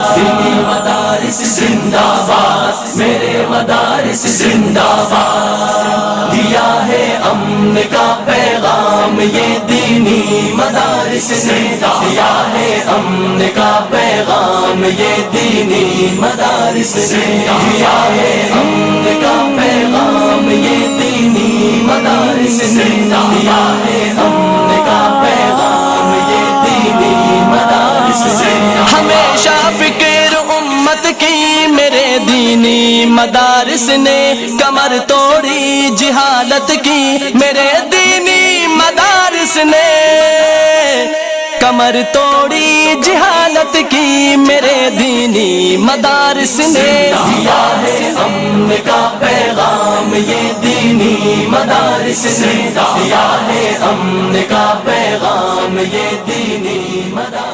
दीनी मदारिस जिंदाबाद, मेरे मदारिस जिंदाबाद। दिया है अमन का पैगाम ये दीनी मदारिस ने, दिया है अमन का पैगाम ये दीनी मदारिस ने, दिया है अमन का पैगाम ये दीनी मदारिस ने, दिया है अमन का पैगाम ये दीनी मदारिस ने। हमेशा फिक्र उम्मत की मेरे दीनी मदारिस ने, कमर तोड़ी जिहालत की मेरे दीनी मदारिस ने, कमर तोड़ी जिहालत की मेरे दीनी मदारिस ने। दिया है अमन का पैगाम ये दीनी मदारिस ने, दिया है अमन का पैगाम ये दीनी मदारिस।